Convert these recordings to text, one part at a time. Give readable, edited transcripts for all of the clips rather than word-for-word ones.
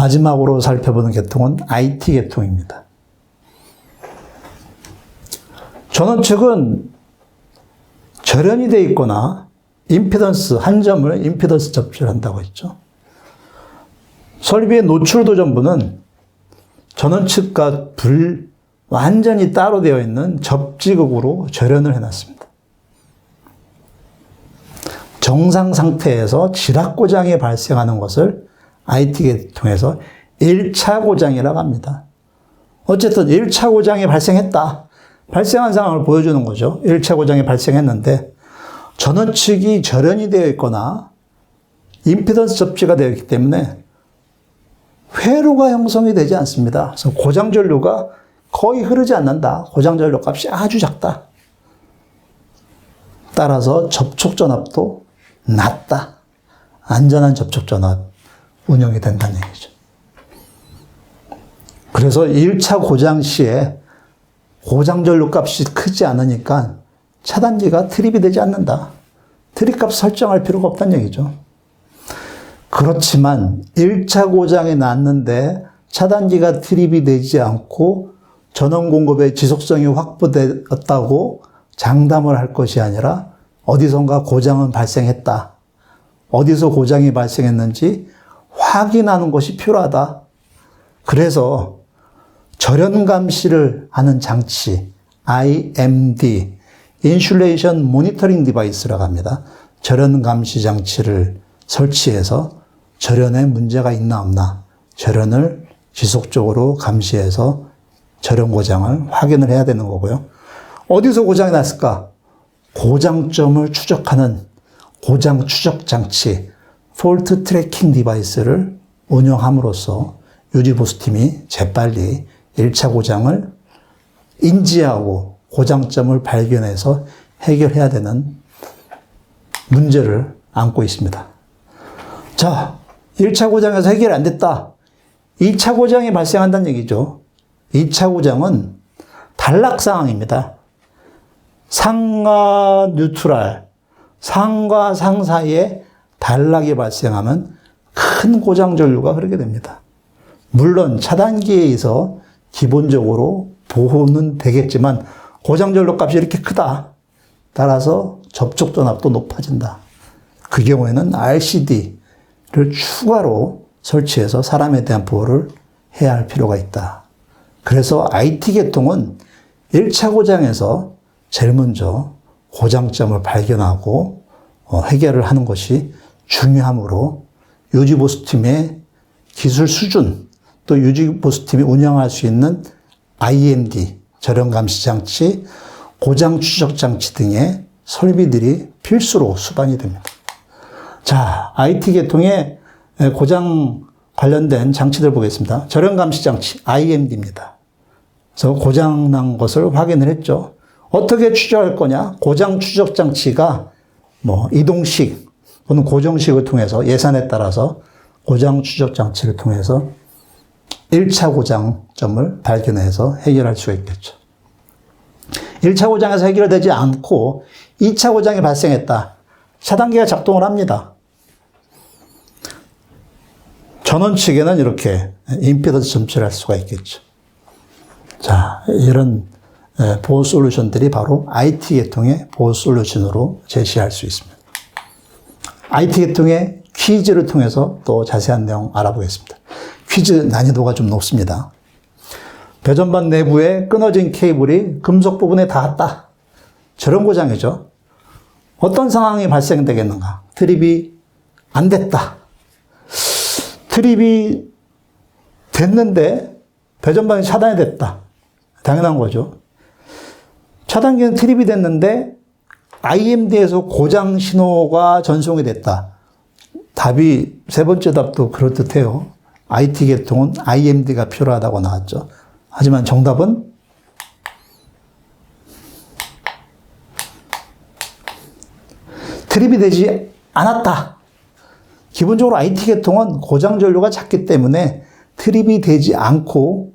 마지막으로 살펴보는 계통은 IT 계통입니다. 전원측은 절연이 되어 있거나 임피던스, 한 점을 임피던스 접지를 한다고 했죠. 설비의 노출도 전부는 전원측과 완전히 따로 되어 있는 접지극으로 절연을 해놨습니다. 정상 상태에서 지락 고장이 발생하는 것을 IT 계통에서 1차 고장이라고 합니다. 어쨌든 1차 고장이 발생했다. 발생한 상황을 보여주는 거죠. 1차 고장이 발생했는데 전원측이 절연이 되어 있거나 임피던스 접지가 되어 있기 때문에 회로가 형성이 되지 않습니다. 그래서 고장 전류가 거의 흐르지 않는다. 고장 전류 값이 아주 작다. 따라서 접촉 전압도 낮다. 안전한 접촉 전압 운영이 된다는 얘기죠. 그래서 1차 고장 시에 고장 전류 값이 크지 않으니까 차단기가 트립이 되지 않는다. 트립 값 설정할 필요가 없다는 얘기죠. 그렇지만 1차 고장이 났는데 차단기가 트립이 되지 않고 전원 공급의 지속성이 확보되었다고 장담을 할 것이 아니라 어디선가 고장은 발생했다. 어디서 고장이 발생했는지 확인하는 것이 필요하다. 그래서 절연 감시를 하는 장치, IMD, 인슐레이션 모니터링 디바이스라고 합니다. 절연 감시 장치를 설치해서 절연에 문제가 있나 없나, 절연을 지속적으로 감시해서 절연 고장을 확인을 해야 되는 거고요. 어디서 고장이 났을까? 고장점을 추적하는 고장 추적 장치, 폴트 트래킹 디바이스를 운영함으로써 유지보수팀이 재빨리 1차 고장을 인지하고 고장점을 발견해서 해결해야 되는 문제를 안고 있습니다. 자, 1차 고장에서 해결이 안 됐다. 2차 고장이 발생한다는 얘기죠. 2차 고장은 단락 상황입니다. 상과 뉴트럴, 상과 상 사이에 단락이 발생하면 큰 고장 전류가 흐르게 됩니다. 물론 차단기에 의해서 기본적으로 보호는 되겠지만 고장 전류 값이 이렇게 크다. 따라서 접촉 전압도 높아진다. 그 경우에는 RCD를 추가로 설치해서 사람에 대한 보호를 해야 할 필요가 있다. 그래서 IT 계통은 1차 고장에서 제일 먼저 고장점을 발견하고 해결을 하는 것이 중요하므로 유지보수팀의 기술 수준, 또 유지보수팀이 운영할 수 있는 IMD, 절연감시장치, 고장추적장치 등의 설비들이 필수로 수반이 됩니다. 자, IT 계통의 고장 관련된 장치들 보겠습니다. 절연감시장치, IMD입니다. 그래서 고장난 것을 확인을 했죠. 어떻게 추적할 거냐? 고장추적장치가 이동식 또는 고정식을 통해서 예산에 따라서 고장추적장치를 통해서 1차 고장점을 발견해서 해결할 수가 있겠죠. 1차 고장에서 해결되지 않고 2차 고장이 발생했다. 차단기가 작동을 합니다. 전원 측에는 이렇게 임피던스 점치를 할 수가 있겠죠. 자, 이런 보호 솔루션들이 바로 IT 계통의 보호 솔루션으로 제시할 수 있습니다. IT 계통의 퀴즈를 통해서 또 자세한 내용 알아보겠습니다. 퀴즈 난이도가 좀 높습니다. 배전반 내부에 끊어진 케이블이 금속 부분에 닿았다. 저런 고장이죠. 어떤 상황이 발생되겠는가? 트립이 안 됐다. 트립이 됐는데 배전반이 차단이 됐다. 당연한 거죠. 차단기는 트립이 됐는데 IMD에서 고장 신호가 전송이 됐다. 답이 세 번째 답도 그럴듯해요. IT 계통은 IMD가 필요하다고 나왔죠. 하지만 정답은 트립이 되지 않았다. 기본적으로 IT 계통은 고장 전류가 작기 때문에 트립이 되지 않고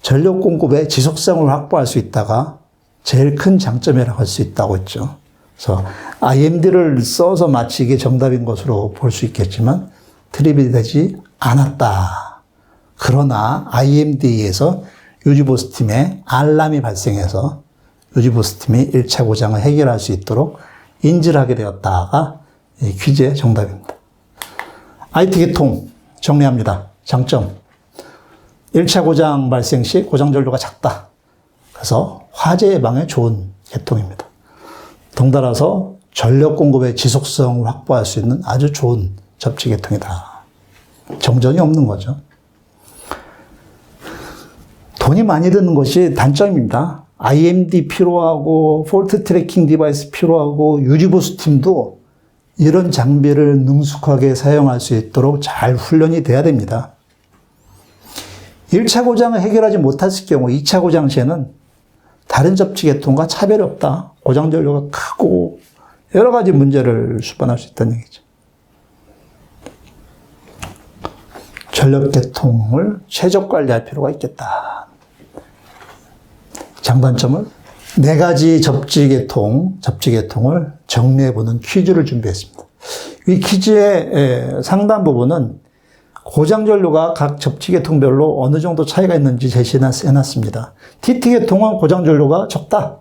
전력 공급의 지속성을 확보할 수 있다가 제일 큰 장점이라고 할 수 있다고 했죠. 그래서 IMD를 써서 마치 이게 정답인 것으로 볼 수 있겠지만 트립이 되지 않았다. 그러나 IMD에서 유지보스팀에 알람이 발생해서 유지보스팀이 1차 고장을 해결할 수 있도록 인지를 하게 되었다가 이 퀴즈의 정답입니다. IT 계통 정리합니다. 장점. 1차 고장 발생 시 고장 전류가 작다. 그래서 화재 예방에 좋은 계통입니다. 덩달아서 전력 공급의 지속성을 확보할 수 있는 아주 좋은 접지 계통이다. 정전이 없는 거죠. 돈이 많이 드는 것이 단점입니다. IMD 필요하고 폴트 트래킹 디바이스 필요하고 유지보수 팀도 이런 장비를 능숙하게 사용할 수 있도록 잘 훈련이 돼야 됩니다. 1차 고장을 해결하지 못했을 경우 2차 고장 시에는 다른 접지 계통과 차별이 없다. 고장 전류가 크고 여러 가지 문제를 수반할 수 있다는 얘기죠. 전력 계통을 최적 관리할 필요가 있겠다. 장단점을 4가지 접지 계통을 정리해보는 퀴즈를 준비했습니다. 이 퀴즈의 상단 부분은 고장 전류가 각 접지 계통별로 어느 정도 차이가 있는지 제시해놨습니다. TT 계통은 고장 전류가 적다.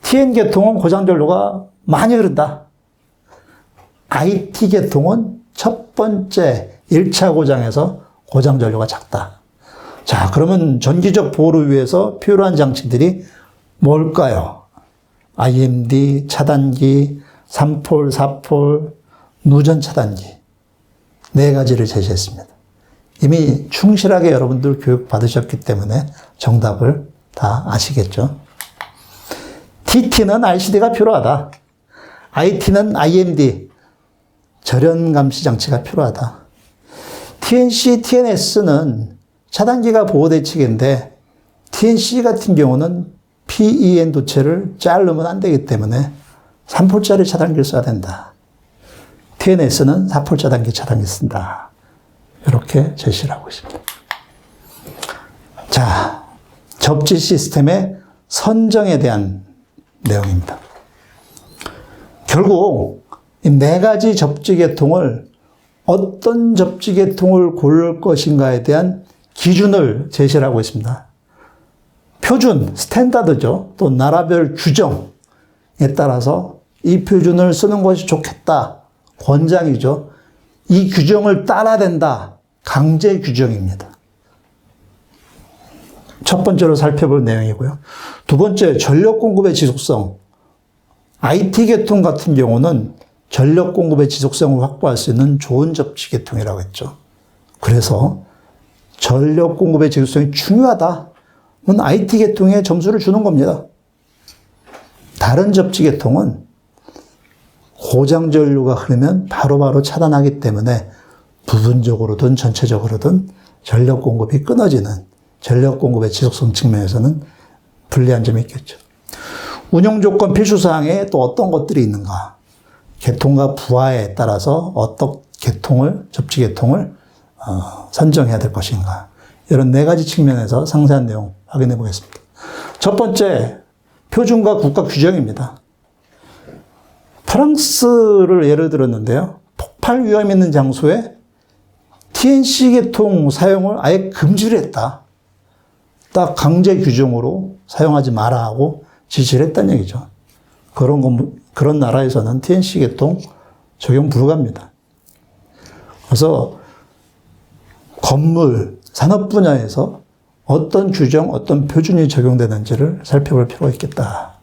TN 계통은 고장 전류가 많이 흐른다. IT 계통은 첫 번째 1차 고장에서 고장 전류가 작다. 자, 그러면 전기적 보호를 위해서 필요한 장치들이 뭘까요? IMD, 차단기, 3폴, 4폴, 누전 차단기. 4가지를 제시했습니다. 이미 충실하게 여러분들 교육 받으셨기 때문에 정답을 다 아시겠죠? TT는 RCD가 필요하다. IT는 IMD, 절연 감시 장치가 필요하다. TNC, TNS는 차단기가 보호 대책인데 TNC 같은 경우는 PEN 도체를 자르면 안 되기 때문에 3폴짜리 차단기를 써야 된다. TNS는 4폴 차단기 쓴다. 이렇게 제시를 하고 있습니다. 자, 접지 시스템의 선정에 대한 내용입니다. 결국 이 4가지 접지 계통을 어떤 접지 계통을 고를 것인가에 대한 기준을 제시를 하고 있습니다. 표준, 스탠다드죠. 또 나라별 규정에 따라서 이 표준을 쓰는 것이 좋겠다. 권장이죠. 이 규정을 따라야 된다. 강제 규정입니다. 첫 번째로 살펴볼 내용이고요. 두 번째, 전력 공급의 지속성. IT 계통 같은 경우는 전력 공급의 지속성을 확보할 수 있는 좋은 접지 계통이라고 했죠. 그래서 전력 공급의 지속성이 중요하다. 는 IT 계통에 점수를 주는 겁니다. 다른 접지 계통은 고장 전류가 흐르면 바로바로 차단하기 때문에 부분적으로든 전체적으로든 전력 공급이 끊어지는 전력 공급의 지속성 측면에서는 불리한 점이 있겠죠. 운영 조건 필수사항에 또 어떤 것들이 있는가? 계통과 부하에 따라서 어떤 접지 계통을 선정해야 될 것인가? 이런 4가지 측면에서 상세한 내용 확인해 보겠습니다. 첫 번째, 표준과 국가 규정입니다. 프랑스를 예를 들었는데요. 폭발 위험이 있는 장소에 TNC 계통 사용을 아예 금지를 했다. 딱 강제 규정으로 사용하지 마라 하고 지시를 했다는 얘기죠. 그런 나라에서는 TNC 계통 적용 불가합니다. 그래서 건물, 산업 분야에서 어떤 규정, 어떤 표준이 적용되는지를 살펴볼 필요가 있겠다.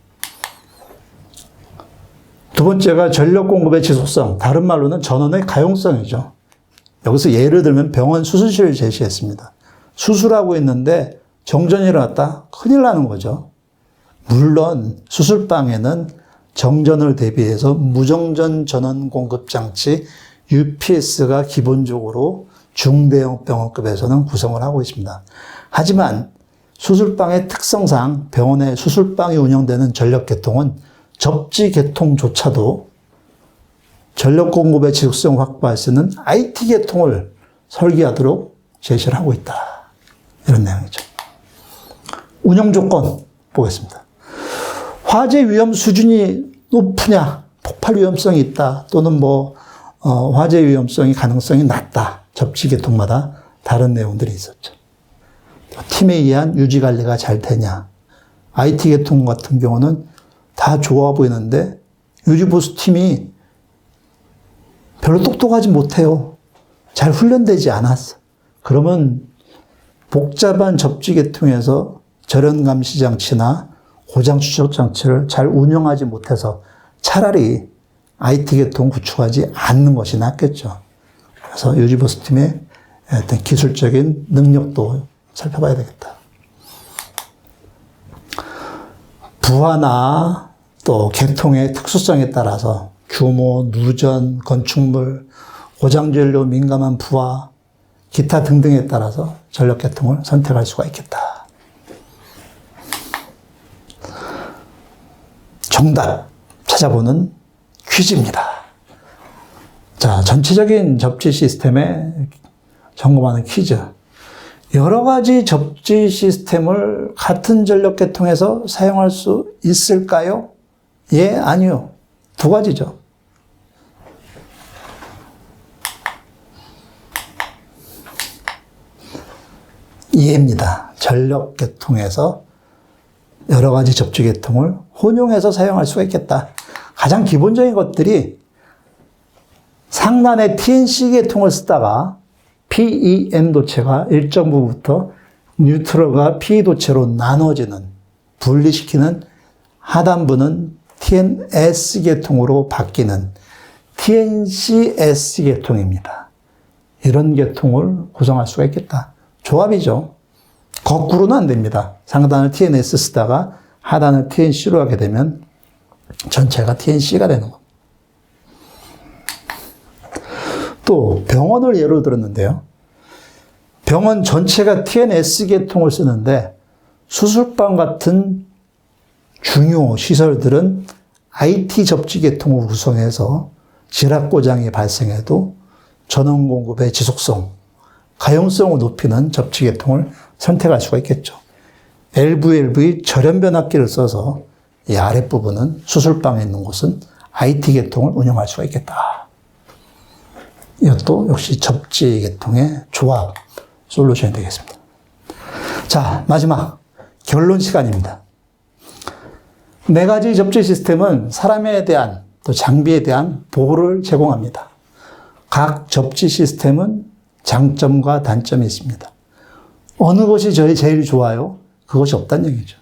두 번째가 전력 공급의 지속성, 다른 말로는 전원의 가용성이죠. 여기서 예를 들면 병원 수술실을 제시했습니다. 수술하고 있는데 정전이 일어났다? 큰일 나는 거죠. 물론 수술방에는 정전을 대비해서 무정전 전원 공급 장치 UPS가 기본적으로 중대형 병원급에서는 구성을 하고 있습니다. 하지만 수술방의 특성상 병원의 수술방이 운영되는 전력 계통은 접지 계통조차도 전력 공급의 지속성을 확보할 수 있는 IT 계통을 설계하도록 제시를 하고 있다. 이런 내용이죠. 운영 조건 보겠습니다. 화재 위험 수준이 높으냐, 폭발 위험성이 있다, 또는 화재 위험성이 가능성이 낮다. 접지 계통마다 다른 내용들이 있었죠. 팀에 의한 유지관리가 잘 되냐. IT 계통 같은 경우는 다 좋아 보이는데 유지보수 팀이 별로 똑똑하지 못해요. 잘 훈련되지 않았어. 그러면 복잡한 접지 계통에서 절연 감시 장치나 고장 추적 장치를 잘 운영하지 못해서 차라리 IT 계통 구축하지 않는 것이 낫겠죠. 그래서 유지보수 팀의 어떤 기술적인 능력도 살펴봐야 되겠다. 부하나 또 계통의 특수성에 따라서 규모, 누전, 건축물, 고장전료 민감한 부하, 기타 등등에 따라서 전력 계통을 선택할 수가 있겠다. 정답 찾아보는 퀴즈입니다. 자, 전체적인 접지 시스템에 점검하는 퀴즈. 여러 가지 접지 시스템을 같은 전력 계통에서 사용할 수 있을까요? 예, 아니요. 두 가지죠. 이해입니다. 전력 계통에서 여러 가지 접지 계통을 혼용해서 사용할 수가 있겠다. 가장 기본적인 것들이 상단에 TNC 계통을 쓰다가 PEM 도체가 일정 부부터 뉴트럴과 PE 도체로 나눠지는, 분리시키는 하단부는 TNS 계통으로 바뀌는 TNCS 계통입니다. 이런 계통을 구성할 수가 있겠다. 조합이죠. 거꾸로는 안 됩니다. 상단을 TNS 쓰다가 하단을 TNC로 하게 되면 전체가 TNC가 되는 겁니다. 또 병원을 예로 들었는데요. 병원 전체가 TNS 계통을 쓰는데 수술방 같은 중요 시설들은 IT 접지 계통을 구성해서 지락 고장이 발생해도 전원 공급의 지속성, 가용성을 높이는 접지 계통을 선택할 수가 있겠죠. LVLV 절연 변압기를 써서 이 아랫부분은 수술방에 있는 곳은 IT 계통을 운영할 수가 있겠다. 이것도 역시 접지 계통의 조합 솔루션이 되겠습니다. 자, 마지막 결론 시간입니다. 네 가지 접지 시스템은 사람에 대한 또 장비에 대한 보호를 제공합니다. 각 접지 시스템은 장점과 단점이 있습니다. 어느 것이 제일 좋아요? 그것이 없다는 얘기죠.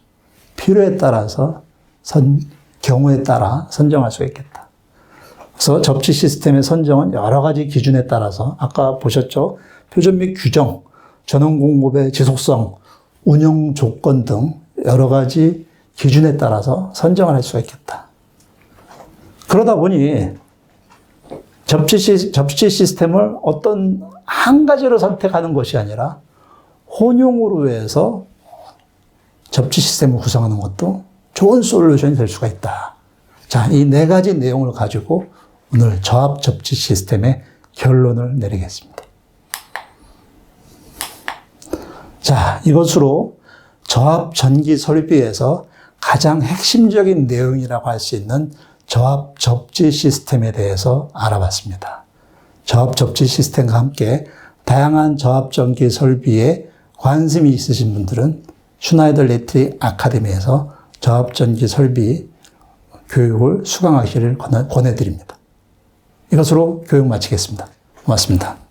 필요에 따라서 경우에 따라 선정할 수가 있겠다. 그래서 접지 시스템의 선정은 여러 가지 기준에 따라서 아까 보셨죠? 표준 및 규정, 전원 공급의 지속성, 운영 조건 등 여러 가지 기준에 따라서 선정을 할 수가 있겠다. 그러다 보니 접지 시스템을 어떤 한 가지로 선택하는 것이 아니라 혼용으로 해서 접지 시스템을 구성하는 것도 좋은 솔루션이 될 수가 있다. 자, 이 네 가지 내용을 가지고 오늘 저압 접지 시스템의 결론을 내리겠습니다. 자, 이것으로 저압 전기 설비에서 가장 핵심적인 내용이라고 할 수 있는 저압 접지 시스템에 대해서 알아봤습니다. 저압 접지 시스템과 함께 다양한 저압 전기 설비에 관심이 있으신 분들은 슈나이더 일렉트릭 아카데미에서 저압 전기 설비 교육을 수강하시기를 권해드립니다. 이것으로 교육 마치겠습니다. 고맙습니다.